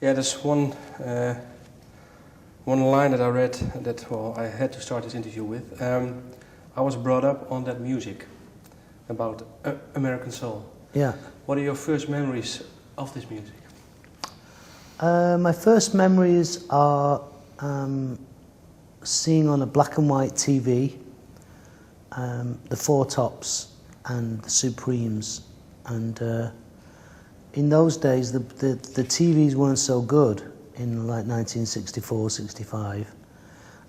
Yeah, there's one line that I read that I had to start this interview with. I was brought up on that music about American soul. Yeah. What are your first memories of this music? My first memories are seeing on a black and white TV the Four Tops and the Supremes, and in those days the TVs weren't so good in like 1964, 65,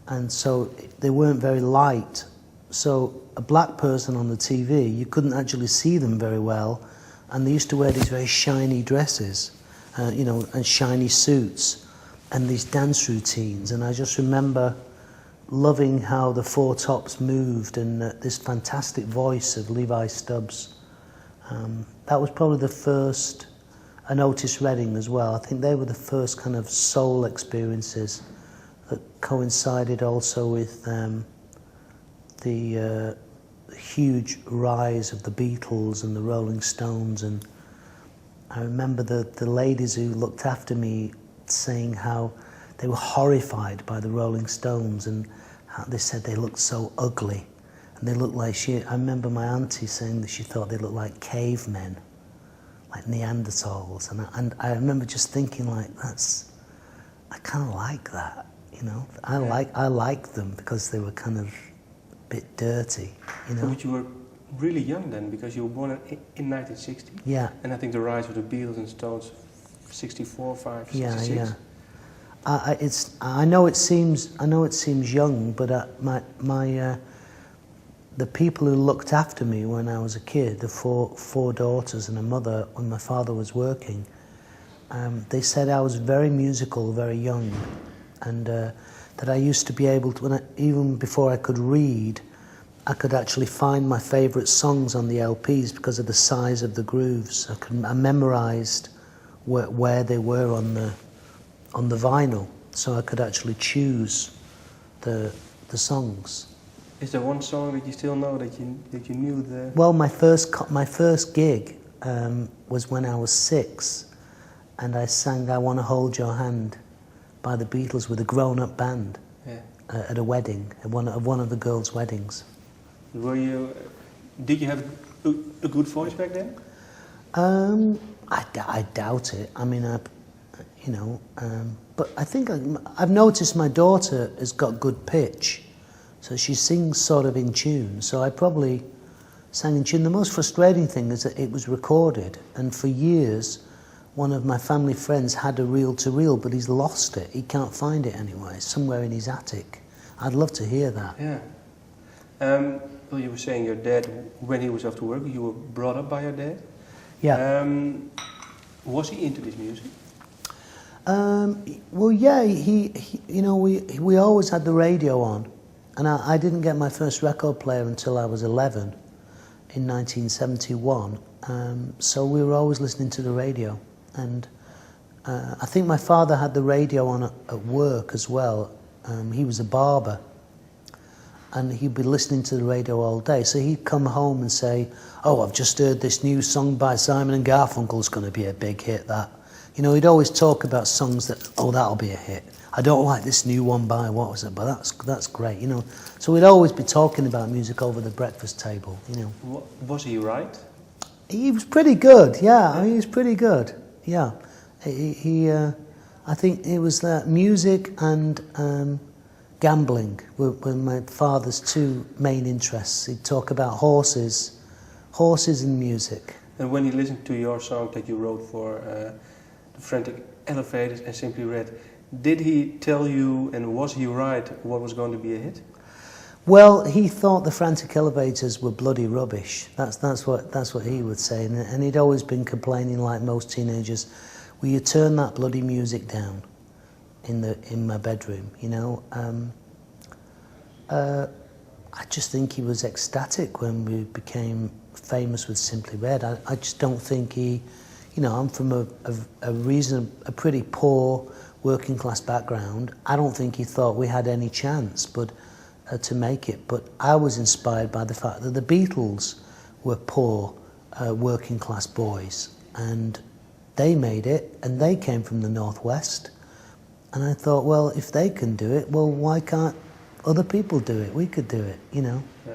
and so they weren't very light. So a black person on the TV, you couldn't actually see them very well, and they used to wear these very shiny dresses, and shiny suits, and these dance routines. And I just remember loving how the Four Tops moved, and this fantastic voice of Levi Stubbs. That was probably the first, and Otis Redding as well. I think they were the first kind of soul experiences that coincided also with the huge rise of the Beatles and the Rolling Stones. And I remember the ladies who looked after me saying how they were horrified by the Rolling Stones and how they said they looked so ugly. And they looked like I remember my auntie saying that she thought they looked like cavemen, like Neanderthals. And I remember just thinking like, I kind of like that, you know. I like them because they were kind of a bit dirty, you know. But you were really young then, because you were born in 1960. Yeah. And I think the rise of the Beatles and Stones, 64, 5, 66. Yeah. I know it seems young, but the people who looked after me when I was a kid, the four daughters and a mother when my father was working, they said I was very musical, very young, and that I used to be able to, even before I could read, I could actually find my favourite songs on the LPs because of the size of the grooves. I memorised where they were on the vinyl, so I could actually choose the songs. Is there one song that you still know that you knew the? Well, my first gig was when I was 6, and I sang "I Want to Hold Your Hand" by the Beatles with a grown-up band at a wedding, at one of the girls' weddings. Did you have a good voice back then? I doubt it. I mean, but I think I've noticed my daughter has got good pitch, so she sings sort of in tune. So I probably sang in tune. The most frustrating thing is that it was recorded, and for years, one of my family friends had a reel-to-reel, but he's lost it. He can't find it anywhere. It's somewhere in his attic. I'd love to hear that. Yeah. Well, you were saying your dad, when he was off to work, you were brought up by your dad. Yeah. Was he into this music? Well, yeah. We always had the radio on, and I didn't get my first record player until I was 11, in 1971. So we were always listening to the radio, and I think my father had the radio on at work as well. He was a barber, and he'd be listening to the radio all day. So he'd come home and say, "Oh, I've just heard this new song by Simon and Garfunkel's going to be a big hit." That, you know, he'd always talk about songs that, "Oh, that'll be a hit. I don't like this new one by what was it, but that's great," you know. So we'd always be talking about music over the breakfast table, you know. Was he right? He was pretty good, yeah. I mean, he was pretty good, yeah. I think it was that music and gambling were my father's two main interests. He'd talk about horses and music. And when he listened to your song that you wrote for the Frantic Elevators and Simply Red, did he tell you, and was he right, what was going to be a hit? Well, he thought the Frantic Elevators were bloody rubbish. That's what he would say, and he'd always been complaining, like most teenagers, "Will you turn that bloody music down in my bedroom?" You know. I just think he was ecstatic when we became famous with Simply Red. I just don't think he, you know, I'm from a pretty poor working class background. I don't think he thought we had any chance, but to make it. But I was inspired by the fact that the Beatles were poor working class boys, and they made it, and they came from the Northwest. And I thought, well, if they can do it, well, why can't other people do it? We could do it, you know. Yeah.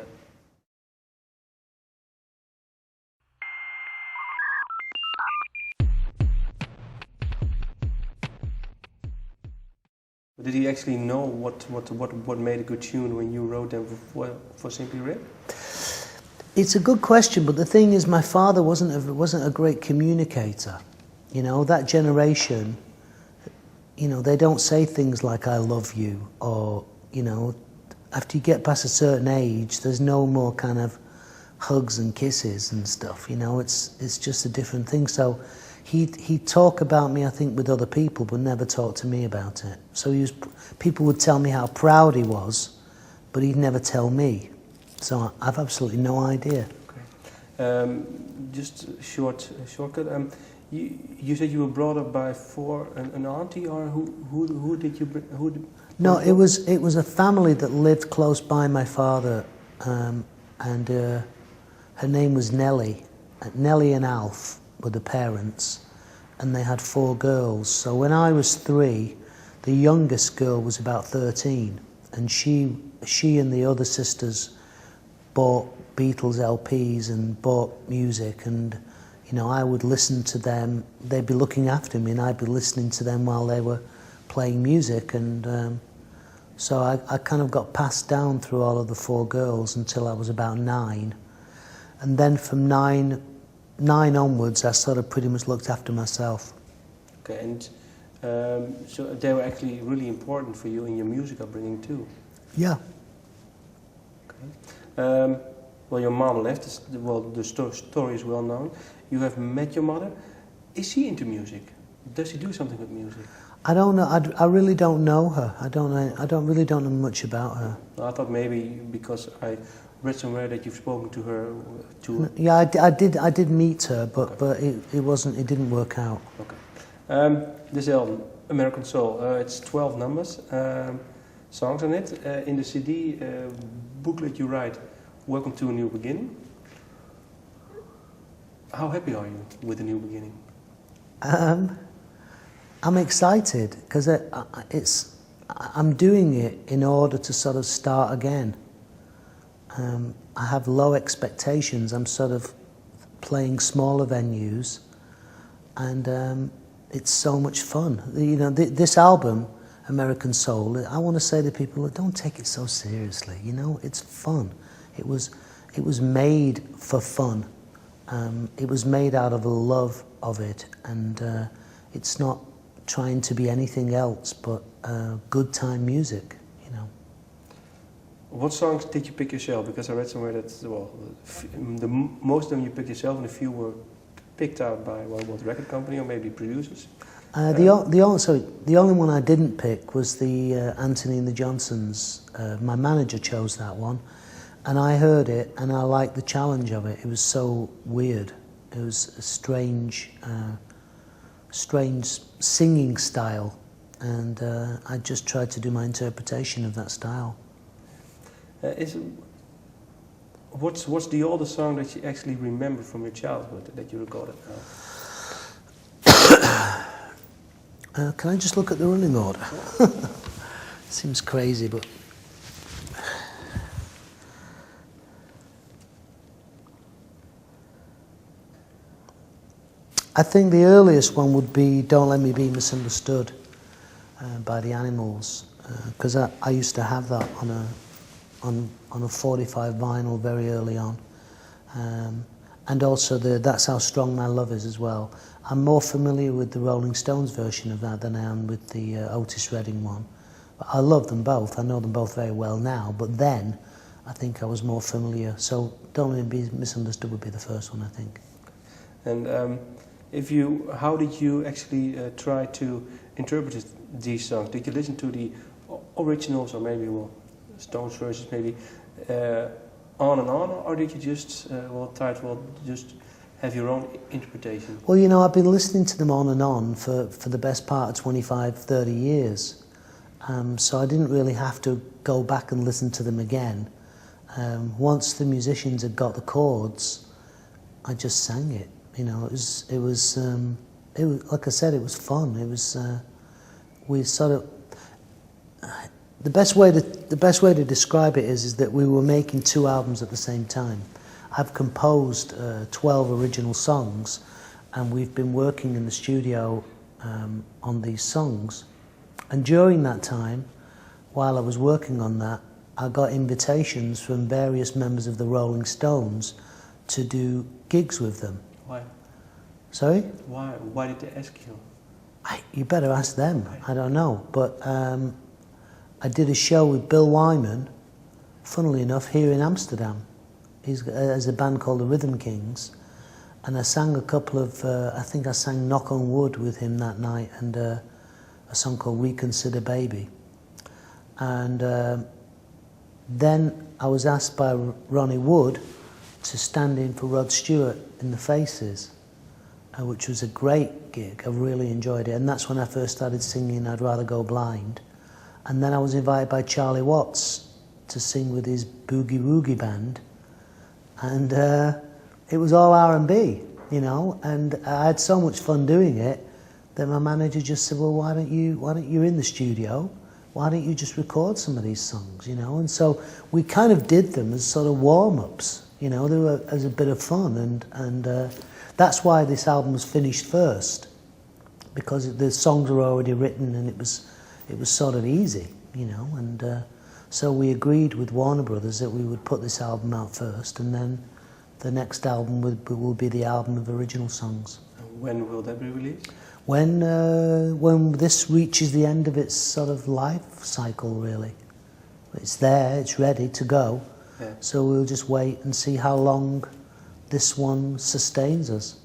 Did he actually know what made a good tune when you wrote them for Simply Red? It's a good question, but the thing is, my father wasn't a great communicator. You know, that generation, you know, they don't say things like "I love you," or, you know, after you get past a certain age, there's no more kind of hugs and kisses and stuff. You know, it's just a different thing. So he'd talk about me, I think, with other people, but never talk to me about it. So people would tell me how proud he was, but he'd never tell me. So I've absolutely no idea. Okay. Just a shortcut. You said you were brought up by an auntie, or who did you bring? No, it was a family that lived close by my father, and her name was Nellie. Nellie and Alf were the parents, and they had 4 girls. So when I was 3, the youngest girl was about 13, and she and the other sisters bought Beatles LPs and bought music, and you know, I would listen to them. They'd be looking after me, and I'd be listening to them while they were playing music, and so I kind of got passed down through all of the 4 girls until I was about 9, and then from 9 onwards, I sort of pretty much looked after myself. Okay, and so they were actually really important for you in your music upbringing too. Yeah. Okay. Well, your mom left. The story is well known. You have met your mother. Is she into music? Does she do something with music? I don't know. I really don't know her. I really don't know much about her. I thought maybe because I read somewhere that you've spoken to her. Yeah, I did meet her, but it didn't work out. Okay. This album, American Soul, it's 12 numbers, songs on it. In the CD booklet you write, "Welcome to a New Beginning." How happy are you with the new beginning? I'm excited because I'm doing it in order to sort of start again. I have low expectations. I'm sort of playing smaller venues, and it's so much fun. You know, this album, American Soul, I want to say to people, don't take it so seriously. You know, it's fun. It was made for fun. It was made out of a love of it, and it's not trying to be anything else but good time music, you know. What songs did you pick yourself? Because I read somewhere that, well, most of them you picked yourself, and a few were picked out by, well, what record company or maybe producers? The only one I didn't pick was the Anthony and the Johnsons. My manager chose that one, and I heard it, and I liked the challenge of it. It was so weird. It was a strange singing style, and I just tried to do my interpretation of that style. What's the oldest song that you actually remember from your childhood that you recorded now? Can I just look at the running order? Seems crazy, but I think the earliest one would be "Don't Let Me Be Misunderstood" by the Animals, because I used to have that on a 45 vinyl very early on, and also "That's How Strong My Love Is" as well. I'm more familiar with the Rolling Stones version of that than I am with the Otis Redding one. But I love them both. I know them both very well now, but then I think I was more familiar. So "Don't Let Me Be Misunderstood" would be the first one, I think. And how did you actually try to interpret these songs? Did you listen to the originals, or maybe, well, Stones versions, maybe on and on, or did you just just have your own interpretation? Well, you know, I've been listening to them on and on for the best part of 25, 30 years. So I didn't really have to go back and listen to them again. Once the musicians had got the chords, I just sang it. You know, it was, like I said, it was fun. It was we sort of the best way to describe it is that we were making 2 albums at the same time. I've composed 12 original songs, and we've been working in the studio on these songs. And during that time, while I was working on that, I got invitations from various members of the Rolling Stones to do gigs with them. Why? Sorry? Why did they ask you? You better ask them. I don't know. But I did a show with Bill Wyman, funnily enough, here in Amsterdam. There's a band called the Rhythm Kings, and I sang a couple of, I think I sang Knock on Wood with him that night, and a song called Reconsider Baby. And then I was asked by Ronnie Wood to stand in for Rod Stewart in The Faces, which was a great gig. I really enjoyed it, and that's when I first started singing I'd Rather Go Blind. And then I was invited by Charlie Watts to sing with his Boogie Woogie band, and it was all R&B, you know, and I had so much fun doing it that my manager just said, well, why don't you're in the studio, why don't you just record some of these songs, you know? And so we kind of did them as sort of warm-ups, you know, they were as a bit of fun, and that's why this album was finished first, because the songs were already written and it was sort of easy, you know, and so we agreed with Warner Brothers that we would put this album out first, and then the next album will be the album of original songs. When will that be released? When this reaches the end of its sort of life cycle, really. It's there, it's ready to go, so we'll just wait and see how long this one sustains us.